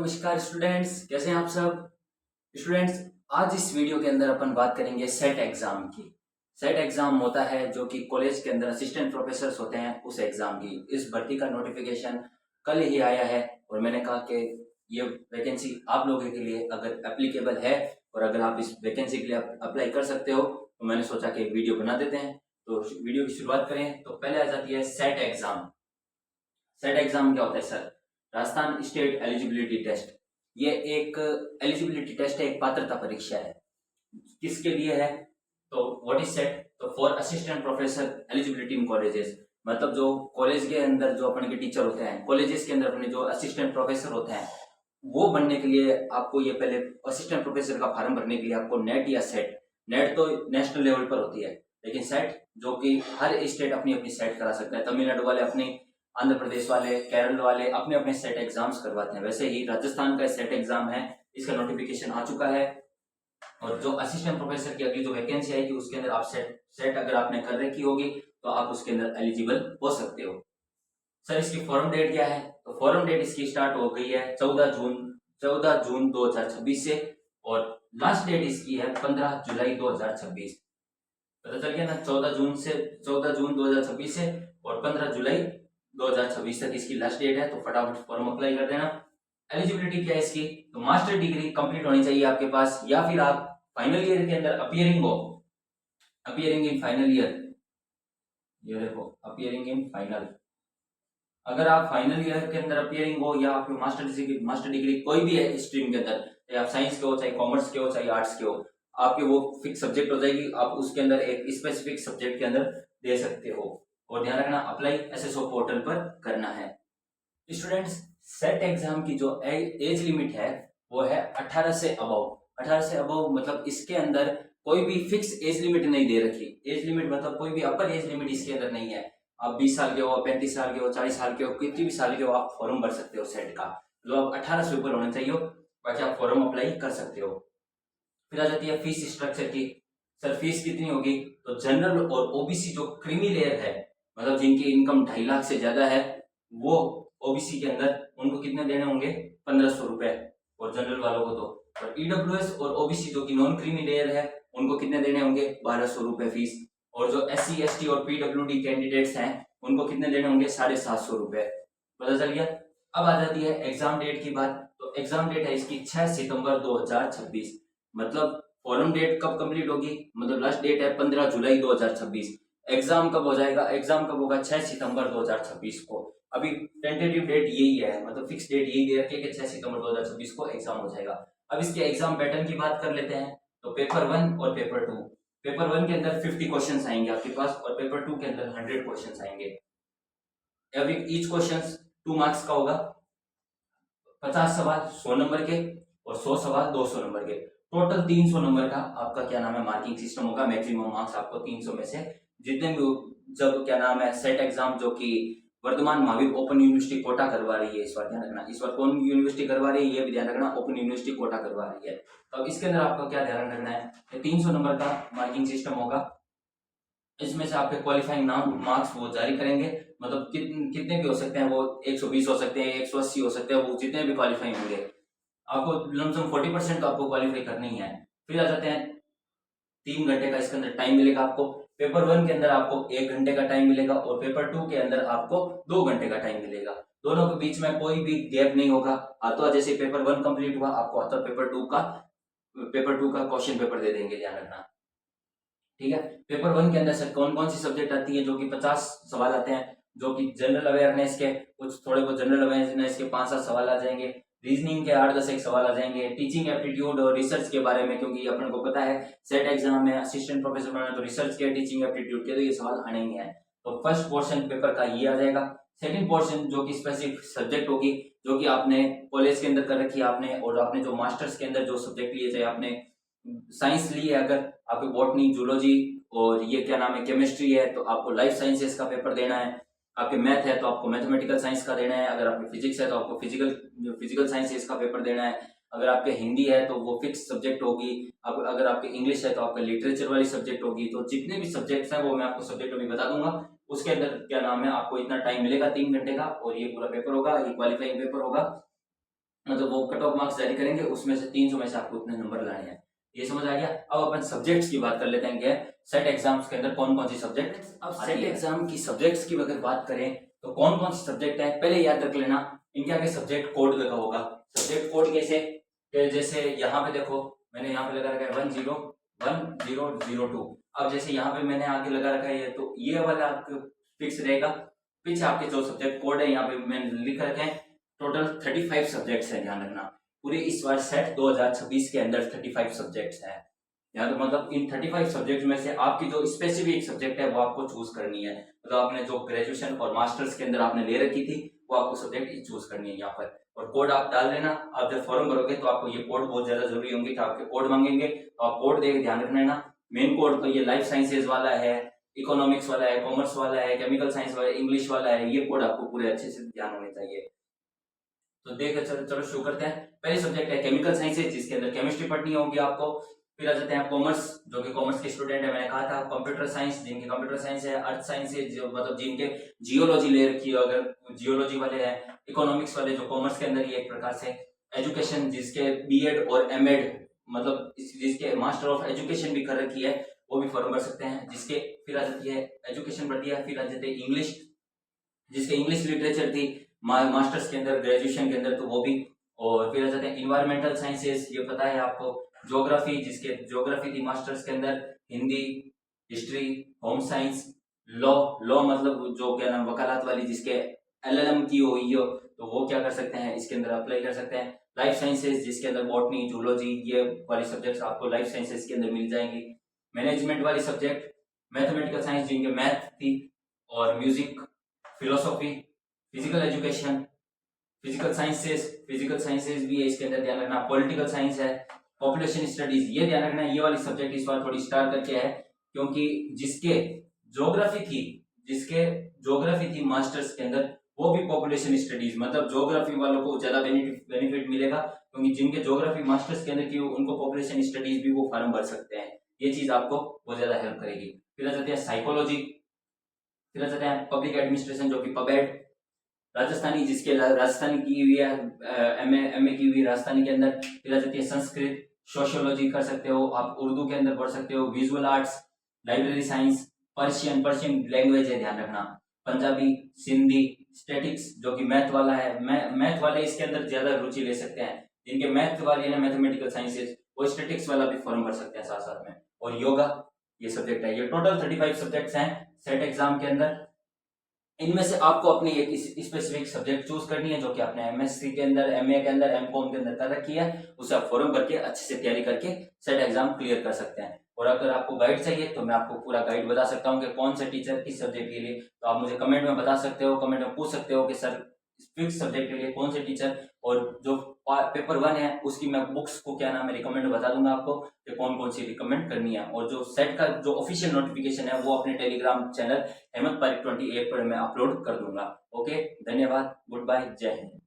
नमस्कार स्टूडेंट्स, कैसे हैं आप सब। स्टूडेंट्स, आज इस वीडियो के अंदर अपन बात करेंगे सेट एग्जाम की। सेट एग्जाम होता है जो कि कॉलेज के अंदर असिस्टेंट प्रोफेसर होते हैं, उस एग्जाम की। इस भर्ती का नोटिफिकेशन कल ही आया है और मैंने कहा कि ये वैकेंसी आप लोगों के लिए अगर एप्लीकेबल है और अगर आप इस वैकेंसी के लिए अप्लाई कर सकते हो तो मैंने सोचा कि वीडियो बना देते हैं। तो वीडियो की शुरुआत करें तो पहले आ जाती है सेट एग्जाम। सेट एग्जाम क्या होता है sir? Rajasthan state eligibility test. ये एक एलिजिबिलिटी टेस्ट है, एक पात्रता परीक्षा है। किसके लिए है? तो व्हाट इज सेट? तो for assistant professor eligibility in colleges, मतलब जो कॉलेज के अंदर जो अपने के टीचर होते हैं, कॉलेजेस के अंदर अपने जो असिस्टेंट प्रोफेसर होते हैं, वो बनने के लिए आपको ये पहले असिस्टेंट प्रोफेसर का फॉर्म भरने के लिए आपको नेट या सेट, नेट तो नेशनल लेवल पर होती है लेकिन सेट जो कि हर स्टेट अपनी अपनी सेट करा सकता है। तमिलनाडु वाले अपनी, आंध्र प्रदेश वाले, केरल वाले अपने अपने सेट एग्जाम्स करवाते हैं। वैसे ही राजस्थान का सेट एग्जाम है, इसका नोटिफिकेशन आ चुका है और जो असिस्टेंट प्रोफेसर की अगली जो वैकेंसी आएगी उसके अंदर आप सेट अगर आपने कर रखी होगी तो आप उसके अंदर एलिजिबल हो सकते हो। सर इसकी फॉर्म डेट क्या है? तो फॉर्म डेट इसकी स्टार्ट हो गई है 14 जून 2026 से और लास्ट डेट इसकी है 15 जुलाई 2026। पता चल गया ना, 14 जून 2026 से और 15 जुलाई 2026 तक इसकी लास्ट डेट है। तो फटाफट फॉर्म अप्लाई कर देना। एलिजिबिलिटी क्या है इसकी? तो मास्टर डिग्री कंप्लीट होनी चाहिए आपके पास, या फिर आप फाइनल ईयर के अंदर अपियरिंग इन फाइनल ईयर। ये देखो, अपियरिंग इन फाइनल। अगर आप फाइनल ईयर के अंदर अपियरिंग हो या आपकी मास्टर डिग्री कोई भी है स्ट्रीम के अंदर, चाहे आप साइंस के हो, चाहे कॉमर्स के हो, चाहे आर्ट्स के हो, आपके वो फिक्स सब्जेक्ट हो जाएगी। आप उसके अंदर एक स्पेसिफिक सब्जेक्ट के अंदर दे सकते हो। और ध्यान रखना, अप्लाई एसएसओ पोर्टल पर करना है। स्टूडेंट्स, सेट एग्जाम की जो एज लिमिट है वो है 18 से अबव। 18 से अबव मतलब इसके अंदर कोई भी फिक्स एज लिमिट नहीं दे रखी। एज लिमिट मतलब कोई भी अपर एज लिमिट इसके अंदर नहीं है। आप 20 साल के हो, 35 साल के हो, 40 साल के हो, कितनी भी साल के हो, आप फॉर्म भर सकते हो सेट का। तो आप 18 से ऊपर होना चाहिए, बाकी आप फॉर्म अप्लाई कर सकते हो। फिर आ जाती है फीस स्ट्रक्चर की। सर फीस कितनी होगी? तो जनरल और ओबीसी जो क्रीमी लेयर है, मतलब जिनकी इनकम 2.5 लाख से ज्यादा है, वो ओबीसी के अंदर उनको कितने देने होंगे? 1500 रुपए। और जनरल वालों को तो, और ईडब्ल्यूएस और ओबीसी जो कि नॉन क्रीमी लेयर है, उनको कितने देने होंगे? 1200 रुपए फीस। और जो एससी एसटी और पीडब्ल्यूडी कैंडिडेट्स हैं उनको कितने देने होंगे? 750 रुपए। पता चल गया। अब आ जाती है एग्जाम डेट की बात। तो एग्जाम डेट है इसकी 6 सितंबर 2026। मतलब फॉरम डेट कब कंप्लीट होगी? मतलब लास्ट डेट है 15 जुलाई 2026। एग्जाम कब हो जाएगा? एग्जाम कब होगा? 6 सितंबर 2026 को। अभी टेंटेटिव डेट यही है, मतलब फिक्स डेट यही दे रखी है कि 6 सितंबर 2026 को एग्जाम हो जाएगा। अब इसके एग्जाम पैटर्न की बात कर लेते हैं। तो पेपर 1 और पेपर 2। पेपर 1 के अंदर 50 क्वेश्चंस आएंगे आपके पास और पेपर 2 के अंदर 100 क्वेश्चंस आएंगे। एवरी ईच क्वेश्चन 2 मार्क्स का होगा। 50 सवाल 100 नंबर के और 100 सवाल 200 नंबर के। टोटल 300 नंबर का आपका क्या नाम है मार्किंग सिस्टम होगा। मैक्सिमम मार्क्स आपको 300 में से जितने भी, जब क्या नाम है सेट एग्जाम जो कि वर्धमान महावीर ओपन यूनिवर्सिटी कोटा करवा रही है, इस बार ध्यान रखना, इस बार कौन यूनिवर्सिटी करवा रही है ये भी ध्यान रखना, ओपन यूनिवर्सिटी कोटा करवा रही है। तो इसके अंदर आपको क्या ध्यान रखना है, 300 नंबर का मार्किंग सिस्टम होगा। इसमें से आपके क्वालिफाइंग नाम मार्क्स वो जारी करेंगे। मतलब कितने भी हो सकते हैं, वो 120 हो सकते हैं, 180 हो सकते हैं, वो जितने भी क्वालिफाई होंगे। आपको लमसम 40% तो आपको क्वालिफाई करनी ही है। फिर आ जाते हैं 3 घंटे का इसके अंदर टाइम मिलेगा आपको। पेपर 1 के अंदर आपको 1 घंटे का टाइम मिलेगा और पेपर 2 के अंदर आपको 2 घंटे का टाइम मिलेगा। दोनों के बीच में कोई भी गैप नहीं होगा। तो जैसे पेपर 1 कंप्लीट हुआ, आपको आता पेपर 2 का क्वेश्चन पेपर दे देंगे, ध्यान रखना। ठीक है। पेपर 1 के अंदर सर कौन कौन सी सब्जेक्ट आती है? जो कि 50 सवाल आते हैं, जो कि जनरल अवेयरनेस के कुछ थोड़े बहुत जनरल अवेयरनेस के 5-7 सवाल आ जाएंगे। रीजनिंग के 8-10 एक सवाल आ जाएंगे। टीचिंग एप्टीट्यूड और रिसर्च के बारे में, क्योंकि अपन को पता है सेट एग्जाम में असिस्टेंट प्रोफेसर बनना, तो रिसर्च के, टीचिंग एप्टीट्यूड के तो ये सवाल आने ही है। तो फर्स्ट पोर्शन पेपर का ये आ जाएगा। सेकंड पोर्शन जो कि स्पेसिफिक सब्जेक्ट होगी, जो कि आपने कॉलेज के अंदर कर रखी है आपने, और आपने जो मास्टर्स के अंदर जो सब्जेक्ट लिए, चाहे आपने साइंस ली है, अगर आपकी बॉटनी, जूलॉजी और ये क्या नाम है केमिस्ट्री है, तो आपको लाइफ साइंसेस का पेपर देना है। आपके मैथ है तो आपको मैथमेटिकल साइंस का देना है। अगर आपके फिजिक्स है तो आपको फिजिकल साइंसेस का पेपर देना है। अगर आपके हिंदी है तो वो फिक्स सब्जेक्ट होगी। अब अगर आपके इंग्लिश है तो आपका लिटरेचर वाली सब्जेक्ट होगी। तो जितने भी सब्जेक्ट्स हैं वो मैं आपको सब्जेक्ट अभी बता दूंगा। उसके अंदर क्या नाम है आपको इतना टाइम मिलेगा 3 घंटे का, और ये पूरा पेपर होगा, ये क्वालिफाइंग पेपर होगा। मतलब वो कट ऑफ मार्क्स जारी करेंगे, उसमें से 300 में से आपको इतने नंबर लाने हैं। ये समझ आ गया। अब अपन सब्जेक्ट्स की बात कर लेते हैं कि सेट एग्जाम्स के अंदर कौन कौन सी सब्जेक्ट। अब सेट एग्जाम की सब्जेक्ट्स की अगर बात करें तो कौन कौन सी सब्जेक्ट है पहले याद रख लेना। इनके आगे सब्जेक्ट कोड लगा होगा। सब्जेक्ट कोड कैसे, जैसे यहाँ पे देखो मैंने यहाँ पे लगा रखा है 101002। अब जैसे यहाँ पे मैंने आगे लगा रखा है तो ये वाला आपको फिक्स रहेगा। पीछे आपके जो सब्जेक्ट कोड है यहाँ पे मैंने लिख रखे हैं। टोटल 35 सब्जेक्ट्स हैं, ध्यान रखना। पूरे इस बार सेट 2026 के अंदर 35 सब्जेक्ट्स हैं। यहाँ तो मतलब इन 35 सब्जेक्ट में से आपकी जो स्पेसिफिक सब्जेक्ट है वो आपको चूज करनी है। मतलब आपने जो ग्रेजुएशन और मास्टर्स के अंदर आपने ले रखी थी वो आपको सब्जेक्ट चूज करनी है यहाँ पर। और कोड आप डाल देना। आप जब फॉर्म भरोगे तो आपको ये कोड बहुत ज्यादा जरूरी होंगे, तो आपके कोड मांगेंगे तो आप कोड देके ध्यान रखना है ना। मेन कोड तो ये लाइफ साइंसेज वाला है, इकोनॉमिक्स वाला है, कॉमर्स वाला है, केमिकल साइंस वाला है, इंग्लिश वाला है। ये कोड आपको पूरे अच्छे से ध्यान होने चाहिए। तो देख चलो शुरू करते हैं। पहले सब्जेक्ट है केमिकल साइंसेज, जिसके अंदर केमिस्ट्री पढ़नी होगी आपको। फिर आ जाते हैं कॉमर्स, जो कि कॉमर्स के स्टूडेंट है, मैंने कहा था। कंप्यूटर साइंस, जिनके कंप्यूटर साइंस है। अर्थ साइंस है, जो मतलब जिनके जियोलॉजी ले रखी है, अगर जियोलॉजी वाले हैं। इकोनॉमिक्स वाले जो कॉमर्स के अंदर ही एक प्रकार से। एजुकेशन, जिसके बीएड और एमएड मतलब जिसके मास्टर ऑफ एजुकेशन भी कर रखी है, वो भी फॉर्म भर सकते हैं। जिसके फिर आ जाती है एजुकेशन बढ़ दिया। फिर आ जाती है इंग्लिश, जिसके इंग्लिश लिटरेचर थी मास्टर्स के अंदर, ग्रेजुएशन के अंदर, तो वो भी। और फिर आ जाते हैं इन्वायरमेंटल साइंसेस, ये पता है आपको। ज्योग्राफी, जिसके ज्योग्राफी थी मास्टर्स के अंदर। Hindi, history, home science, law मतलब जो क्या नाम वकालत वाली, जिसके एलएलएम की हुई हो, तो वो क्या कर सकते हैं इसके अंदर अप्लाई कर सकते हैं। लाइफ साइंसेज, जिसके अंदर बॉटनी, जूलॉजी, ये वाली सब्जेक्ट्स आपको लाइफ साइंसेज के अंदर मिल जाएंगी। मैनेजमेंट वाली सब्जेक्ट, मैथमेटिकल साइंस, जिनके मैथ थी, और music, philosophy, physical education, physical sciences भी है इसके अंदर, ध्यान रखना। पॉलिटिकल साइंस है, पॉपुलेशन स्टडीज, ये ध्यान रखना। ये वाली सब्जेक्ट इस बार थोड़ी स्टार करके है, क्योंकि जिसके ज्योग्राफी थी मास्टर्स के अंदर, वो भी पॉपुलेशन स्टडीज, मतलब ज्योग्राफी वालों को ज्यादा बेनिफिट मिलेगा, क्योंकि जिनके ज्योग्राफी मास्टर्स के अंदर की उनको पॉपुलेशन स्टडीज भी वो फॉर्म भर सकते हैं। ये चीज आपको बहुत ज्यादा हेल्प करेगी। फिर आ जाते हैं साइकोलॉजी, फिर आ जाते हैं पब्लिक एडमिनिस्ट्रेशन, जो कि पबेड। राजस्थानी, जिसके राजस्थानी की हुई है, एमए की हुई राजस्थानी के अंदर। फिर आ जाती है संस्कृत, सोशियोलॉजी कर सकते हो आप, उर्दू के अंदर पढ़ सकते हो। Visual arts, library science, Persian language है, ध्यान रखना। पंजाबी, सिंधी, स्टैटिक्स, जो कि मैथ वाला है। मैथ वाले इसके अंदर ज्यादा रुचि ले सकते हैं। जिनके मैथ वाली है ना, मैथमेटिकल साइंसेज, वो स्टैटिक्स वाला भी फॉर्म भर सकते हैं साथ साथ में। और योगा, ये सब्जेक्ट है। ये टोटल 35 सब्जेक्ट्स हैं सेट एग्जाम के अंदर। इनमें से आपको अपनी एक स्पेसिफिक सब्जेक्ट चूज करनी है, जो कि आपने एमएससी के अंदर, एमए के अंदर, एमकॉम के अंदर कर रखी है। उसे आप फॉर्म भर के अच्छे से तैयारी करके सेट एग्जाम क्लियर कर सकते हैं। और अगर आपको गाइड चाहिए तो मैं आपको पूरा गाइड बता सकता हूँ कि कौन से टीचर किस सब्जेक्ट के लिए, तो आप मुझे कमेंट में बता सकते हो। कमेंट में पूछ सकते हो कि सर फिक्स सब्जेक्ट के लिए कौन से टीचर, और जो पेपर 1 है उसकी मैं बुक्स को क्या नाम है रिकमेंड बता दूंगा आपको कि कौन कौन सी रिकमेंड करनी है। और जो सेट का जो ऑफिशियल नोटिफिकेशन है वो अपने टेलीग्राम चैनल हेमंत पारिक 28 पर मैं अपलोड कर दूंगा। ओके, धन्यवाद, गुड बाय, जय हिंद।